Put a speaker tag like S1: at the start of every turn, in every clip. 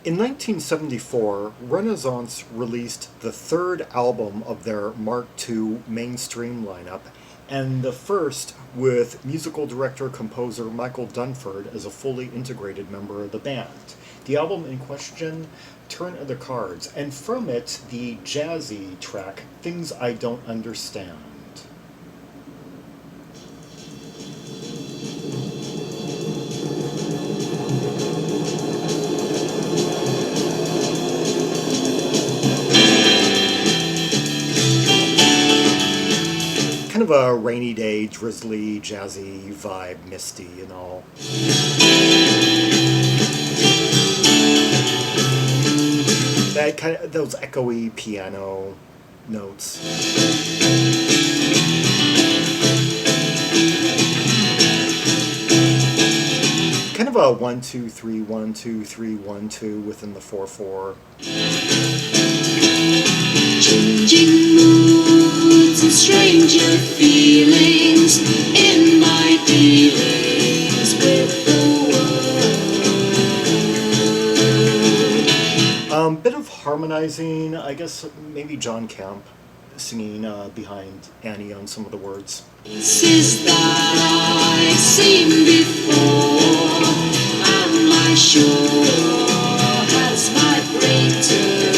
S1: In 1974, Renaissance released the third album of their Mark II mainstream lineup, and the first with musical director-composer Michael Dunford as a fully integrated member of the band. The album in question, Turn of the Cards, and from it, the jazzy track, Things I Don't Understand. Kind of a rainy day, drizzly, jazzy vibe, misty and all. That kind of, those echoey piano notes. Kind of a 1 2 3 1 2 3 1 2 within the 4/4.
S2: Changing moods and stranger feelings in my dealings with the world.
S1: Bit of harmonizing, I guess maybe Jon Camp singing behind Annie on some of the words.
S2: Faces that I've seen before, and my shore has vibrated.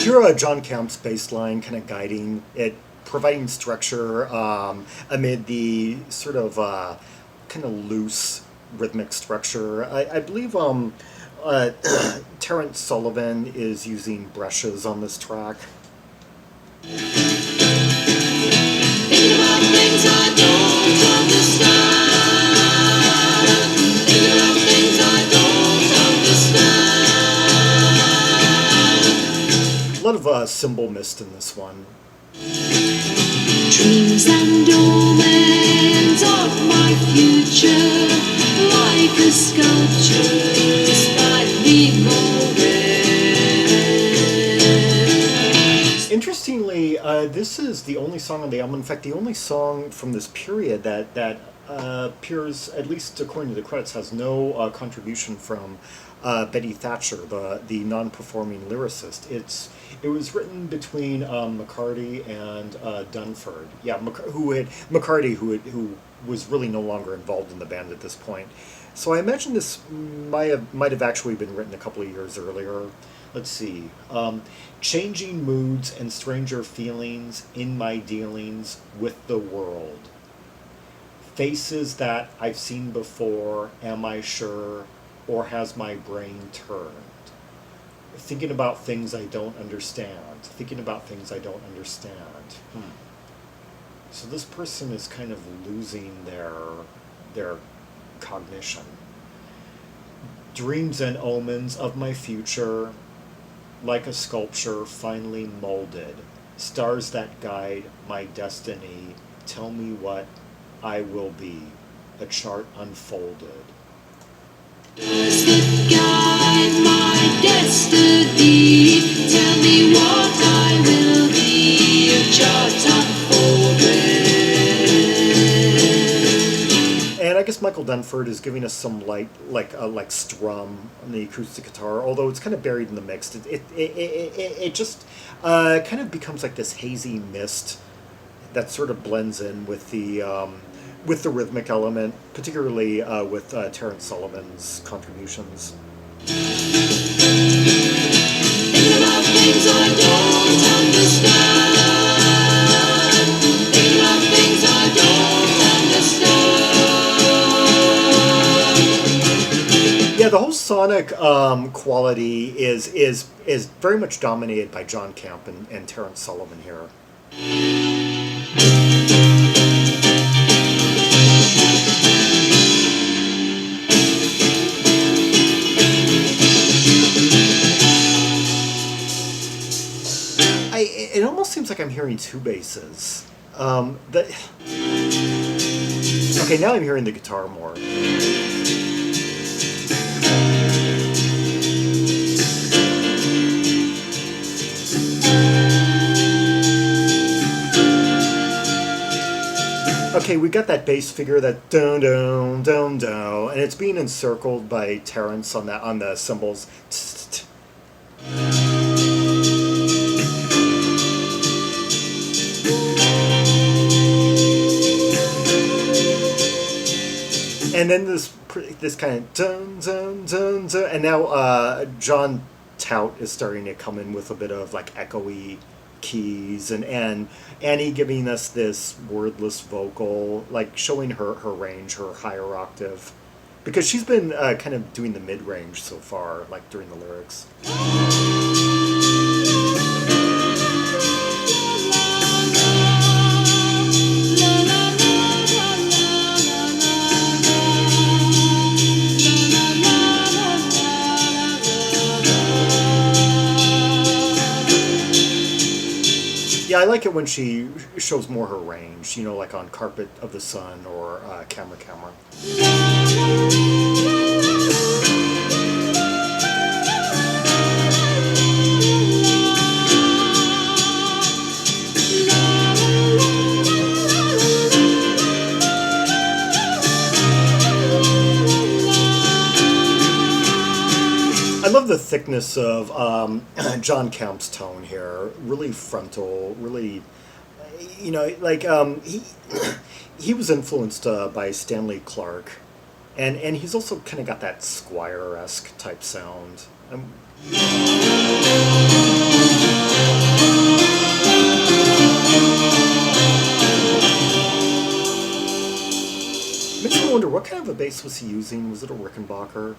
S1: Hear Jon Camp's bass line kind of guiding it, providing structure amid the sort of kind of loose rhythmic structure. I believe Terence Sullivan is using brushes on this track.
S2: Thinking about things I don't understand. Thinking about things I don't understand.
S1: A lot of cymbal mist in this one.
S2: Dreams and omens of my future, like a sculpture, slightly molded.
S1: Interestingly, this is the only song on the album, in fact, the only song from this period that appears, at least according to the credits, has no contribution from Betty Thatcher, the non-performing lyricist. It was written between McCarty and Dunford. Yeah, McCarty, who was really no longer involved in the band at this point. So I imagine this might have actually been written a couple of years earlier. Let's see. Changing moods and stranger feelings in my dealings with the world. Faces that I've seen before, am I sure, or has my brain turned? Thinking about things I don't understand. Thinking about things I don't understand. So this person is kind of losing their cognition. Dreams and omens of my future, like a sculpture finely molded. Stars that guide my destiny, tell me what I will be. A chart unfolded.
S2: Does it guide my destiny? Tell me what I will be. A chart unfolded.
S1: And I guess Michael Dunford is giving us some light, like strum on the acoustic guitar, although it's kind of buried in the mix. It just kind of becomes like this hazy mist that sort of blends in with the rhythmic element, particularly with Terence Sullivan's contributions.
S2: Thinking about things I don't understand. Thinking about things I don't understand.
S1: Yeah, the whole sonic quality is very much dominated by Jon Camp and Terence Sullivan here. It almost seems like I'm hearing two basses. Okay, now I'm hearing the guitar more. Okay, we got that bass figure, that dun dun dun dun, and it's being encircled by Terence on the cymbals. And then this kind of dun dun dun dun, and now Jon Tout is starting to come in with a bit of like echoey keys, and Annie giving us this wordless vocal, like showing her range, her higher octave, because she's been kind of doing the mid range so far, like during the lyrics. Yeah, I like it when she shows more her range, you know, like on Carpet of the Sun or Camera Camera. I love the thickness of Jon Camp's tone here. Really frontal, really, you know, like he was influenced by Stanley Clarke, and he's also kind of got that Squire-esque type sound. Makes me wonder, what kind of a bass was he using? Was it a Rickenbacker?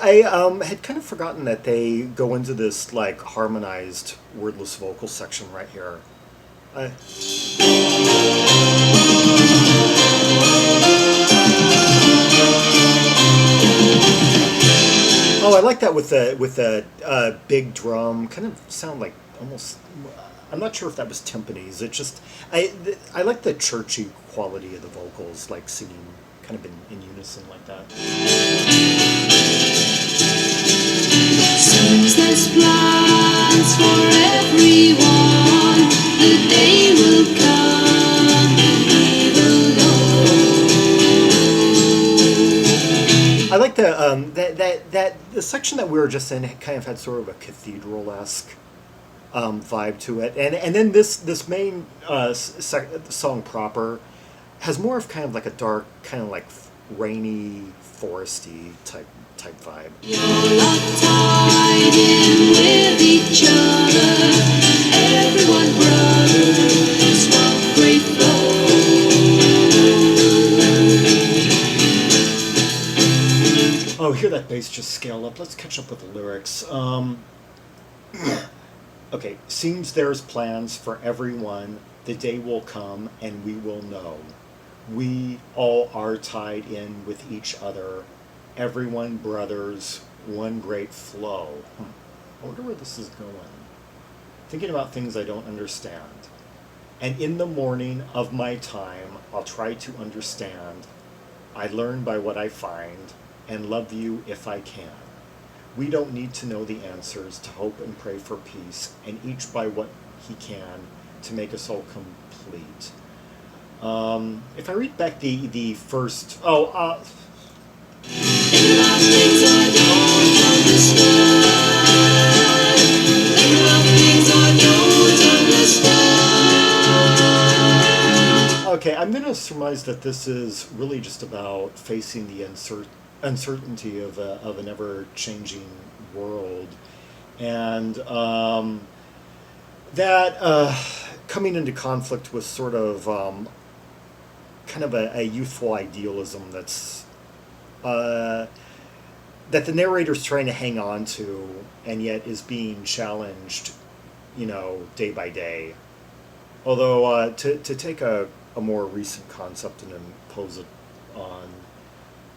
S1: I had kind of forgotten that they go into this like harmonized wordless vocal section right here. Oh, I like that with the big drum. Kind of sound like almost. I'm not sure if that was timpanis. It just I like the churchy quality of the vocals, like singing kind of in unison like that.
S2: Seems there's plans for everyone. The day will come, we will know.
S1: I like the the section that we were just in kind of had sort of a cathedral-esque vibe to it, and then this main song proper has more of kind of like a dark, kind of like rainy, foresty type vibe.
S2: You're all tied in with each other. Everyone brothers, one great flow.
S1: Oh, hear that bass just scale up. Let's catch up with the lyrics. Okay, seems there's plans for everyone. The day will come and we will know. We all are tied in with each other. Everyone brothers, one great flow. I wonder where this is going. Thinking about things I don't understand. And in the morning of my time, I'll try to understand. I learn by what I find, and love you if I can. We don't need to know the answers to hope and pray for peace, and each by what he can to make us all complete. If I read back the first,
S2: Think about things I don't understand. Think about things I don't understand.
S1: okay, I'm going to surmise that this is really just about facing the uncertainty of an ever-changing world, and that coming into conflict with sort of kind of a youthful idealism that's that the narrator's trying to hang on to, and yet is being challenged, you know, day by day. Although to take a more recent concept and impose it on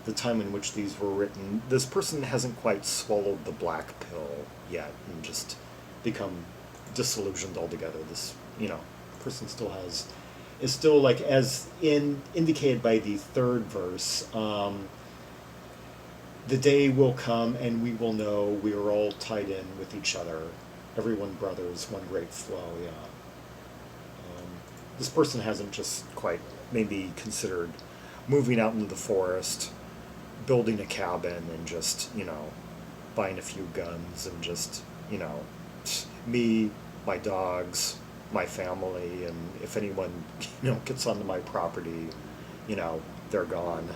S1: the time in which these were written, this person hasn't quite swallowed the black pill yet and just become disillusioned altogether. This, you know, person is still like as indicated by the third verse. The day will come and we will know we are all tied in with each other. Everyone brothers, one great flow. Yeah. This person hasn't just quite maybe considered moving out into the forest, building a cabin, and just, buying a few guns and just, me, my dogs, my family, and if anyone, gets onto my property, they're gone.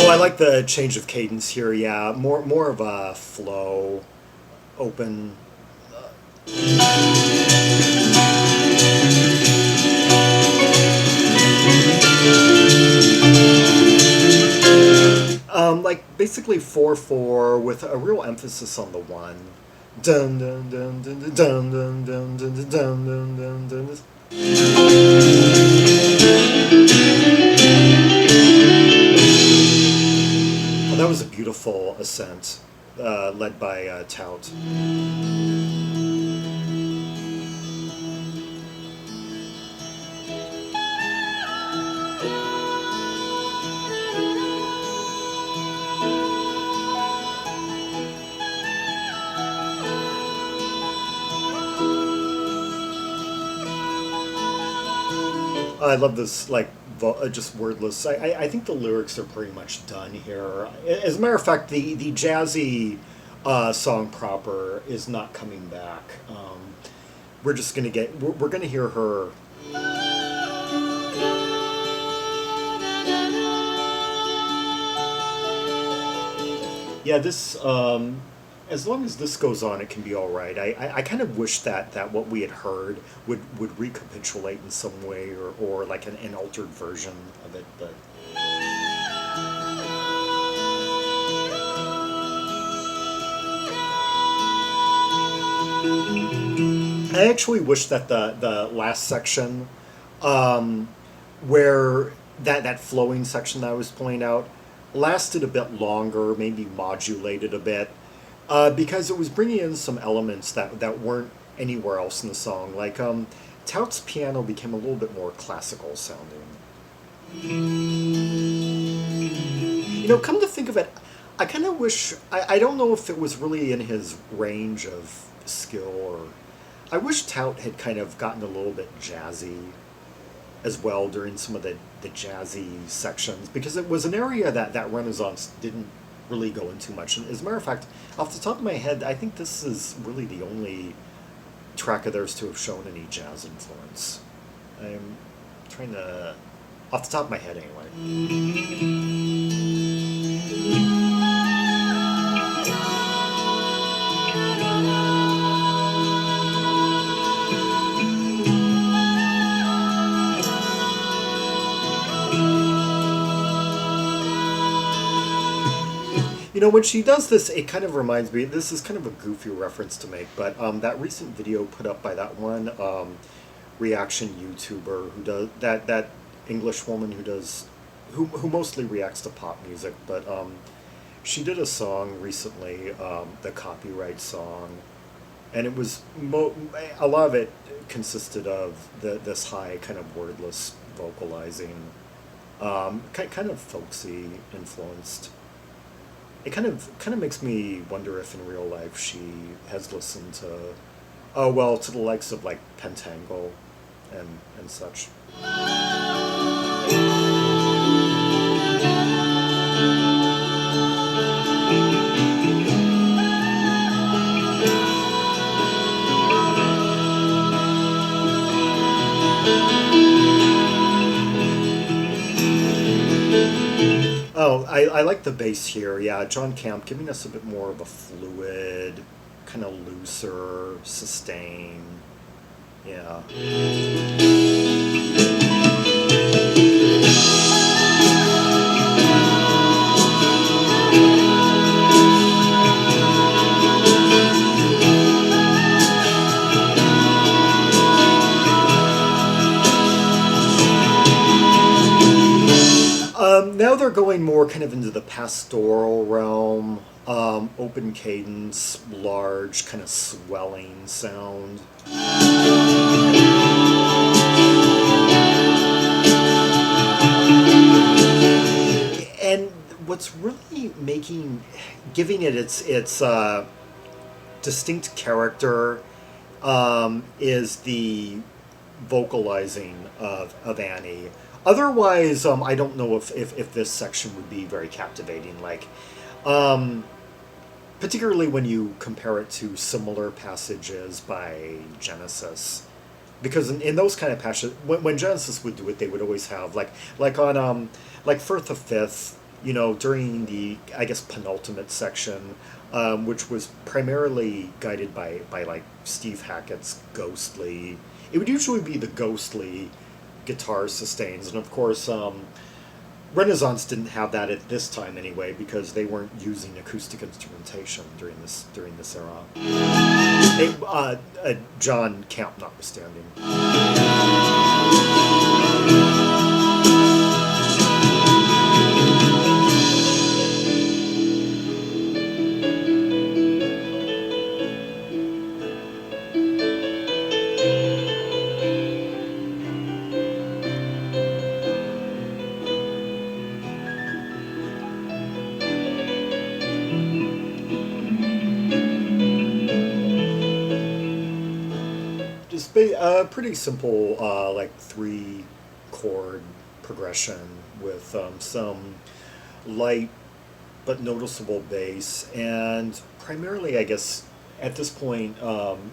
S1: I like the change of cadence here. Yeah, more of a flow, open. Like basically 4/4 with a real emphasis on the one. Dun dun dun dun dun dun dun dun dun dun dun dun dun. That was a beautiful ascent, led by Tout. I love this, like, just wordless. I think the lyrics are pretty much done here. As a matter of fact, the jazzy song proper is not coming back. We're just gonna we're gonna hear her. Yeah, this. As long as this goes on, it can be all right. I kind of wish that what we had heard would recapitulate in some way, or like an altered version of it, but. I actually wish that the last section, where that flowing section that I was pointing out, lasted a bit longer, maybe modulated a bit. Because it was bringing in some elements that weren't anywhere else in the song. Like, Tout's piano became a little bit more classical sounding. Come to think of it, I kind of wish, I don't know if it was really in his range of skill, or I wish Tout had kind of gotten a little bit jazzy as well during some of the jazzy sections, because it was an area that Renaissance didn't really go into much. And as a matter of fact, off the top of my head, I think this is really the only track of theirs to have shown any jazz influence. I'm trying to, off the top of my head anyway. When she does this, it kind of reminds me, this is kind of a goofy reference to make, but that recent video put up by that one reaction YouTuber who does, that English woman who mostly reacts to pop music, but she did a song recently, the copyright song, and it was, a lot of it consisted of this high kind of wordless vocalizing, kind of folksy influenced. It kind of makes me wonder if in real life she has listened to, to the likes of like Pentangle and such. Oh, I like the bass here. Yeah, Jon Camp giving us a bit more of a fluid, kind of looser sustain. Yeah. now they're going more kind of into the pastoral realm, open cadence, large, kind of swelling sound. And what's really giving it its distinct character is the vocalizing of Annie. Otherwise, I don't know if this section would be very captivating. Like, particularly when you compare it to similar passages by Genesis. Because in those kind of passages, when Genesis would do it, they would always have like on like Firth of Fifth, you know, during the, I guess, penultimate section, which was primarily guided by like Steve Hackett's ghostly. It would usually be the ghostly guitar sustains, and of course, Renaissance didn't have that at this time anyway, because they weren't using acoustic instrumentation during this era. Jon Camp notwithstanding. Pretty simple, like 3-chord progression with some light but noticeable bass, and primarily, I guess, at this point,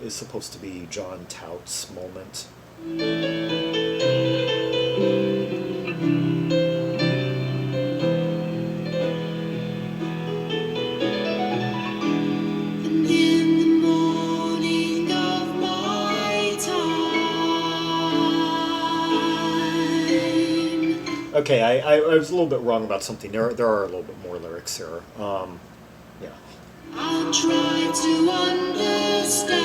S1: is supposed to be John Tout's moment. Okay, I was a little bit wrong about something. There are a little bit more lyrics here. Yeah.
S2: I'll try to understand.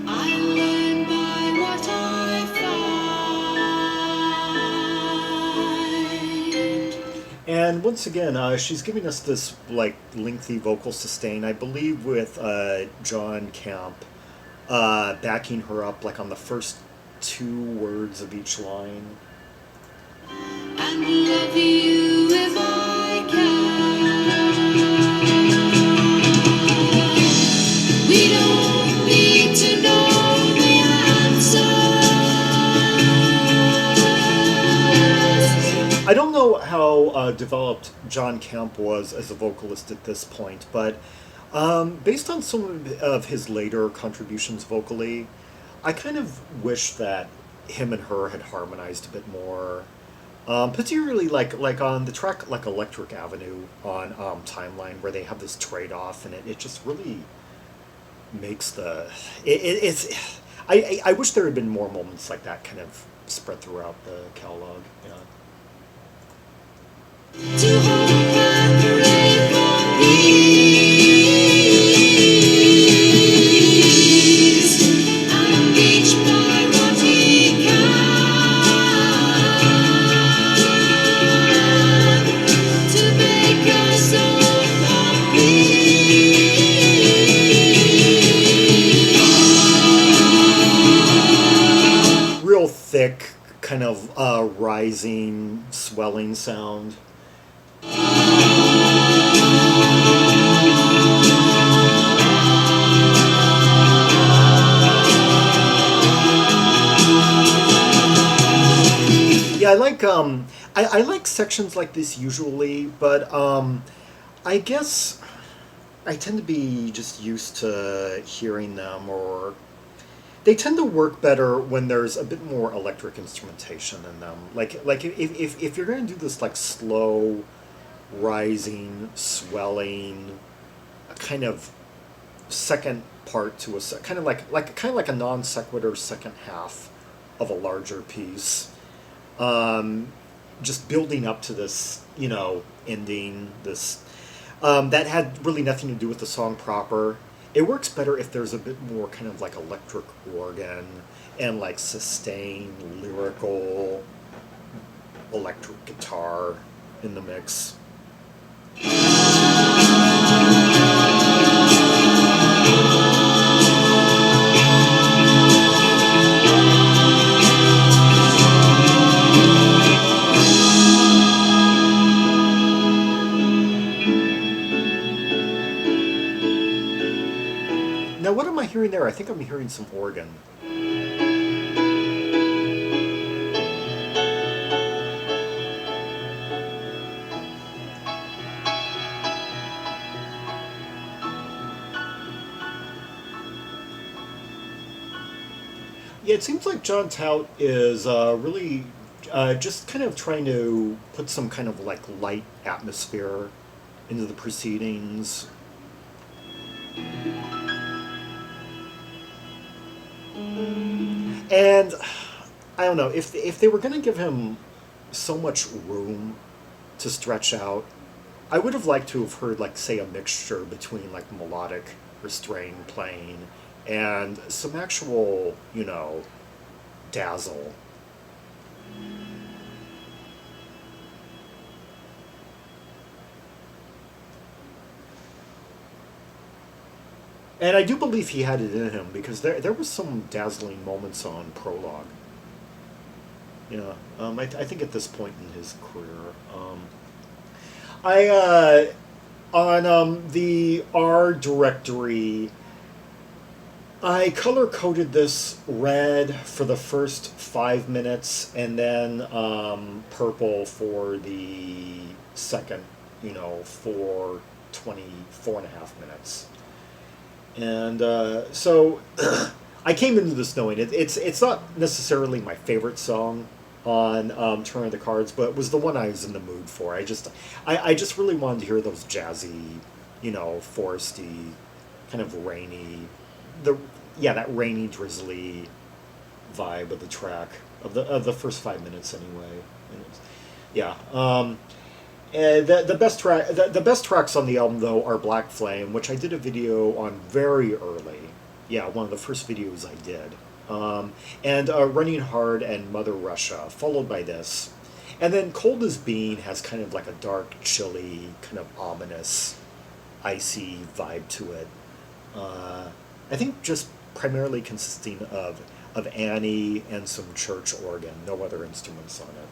S2: I learn by what I find.
S1: And once again, she's giving us this like lengthy vocal sustain, I believe, with Jon Camp backing her up like on the first 2 words of each line.
S2: And love you if I can. We don't need to know the answers.
S1: I don't know how developed Jon Camp was as a vocalist at this point, but based on some of his later contributions vocally, I kind of wish that him and her had harmonized a bit more. Particularly like on the track like Electric Avenue on Timeline, where they have this trade-off, and it just really makes it's I wish there had been more moments like that kind of spread throughout the catalog. Yeah.
S2: To hope and pray for peace, and each by what he can, to make us all complete.
S1: Real thick, kind of rising, swelling sound. Yeah, I like sections like this usually, but I guess I tend to be just used to hearing them, or they tend to work better when there's a bit more electric instrumentation in them. Like if you're going to do this like slow, rising, swelling, kind of second part to a kind of like a non sequitur second half of a larger piece. Just building up to this, you know, ending, this that had really nothing to do with the song proper. It works better if there's a bit more kind of like electric organ and like sustained lyrical electric guitar in the mix. Now, what am I hearing there? I think I'm hearing some organ. Yeah, it seems like Jon Tout is really just kind of trying to put some kind of like light atmosphere into the proceedings. And I don't know if they were going to give him so much room to stretch out, I would have liked to have heard like say a mixture between like melodic restrained playing and some actual, dazzle. And I do believe he had it in him because there was some dazzling moments on Prologue. Yeah, I think at this point in his career, on the R directory, I color coded this red for the first 5 minutes, and then purple for the second, for 24.5 minutes. And so I came into this knowing it's not necessarily my favorite song on Turn of the Cards, but it was the one I was in the mood for. I just really wanted to hear those jazzy, foresty, kind of rainy, that rainy, drizzly vibe of the track of the first 5 minutes anyway. And yeah. And the best tracks on the album though are Black Flame, which I did a video on very early. Yeah, one of the first videos I did. And Running Hard and Mother Russia, followed by this. And then Cold as Bean has kind of like a dark, chilly, kind of ominous, icy vibe to it. I think just primarily consisting of Annie and some church organ, no other instruments on it.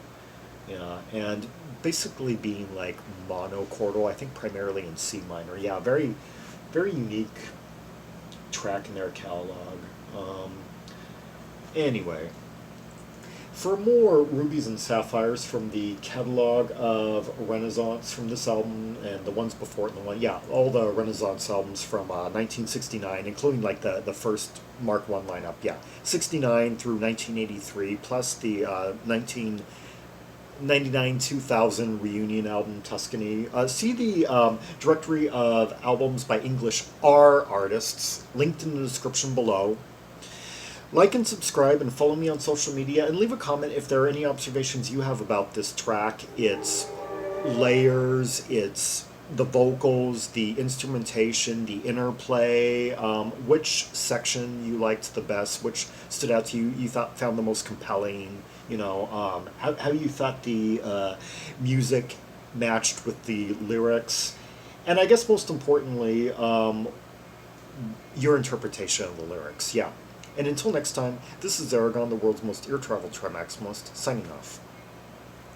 S1: Yeah, and basically being like monochordal, I think primarily in C minor. Yeah, very, very unique track in their catalog. Anyway, for more Rubies and Sapphires from the catalog of Renaissance from this album and the ones before it, all the Renaissance albums from 1969, including like the first Mark I lineup, 69 through 1983, plus the 1999-2000 reunion album Tuscany. See the directory of albums by English R artists, linked in the description below. Like and subscribe and follow me on social media, and leave a comment if there are any observations you have about this track, its layers, its the vocals, the instrumentation, the interplay, which section you liked the best, which stood out to you, found the most compelling, how you thought the music matched with the lyrics, and I guess most importantly, your interpretation of the lyrics. Yeah. And until next time, this is Zaragon, the world's most ear-traveled trimaximalist, signing off.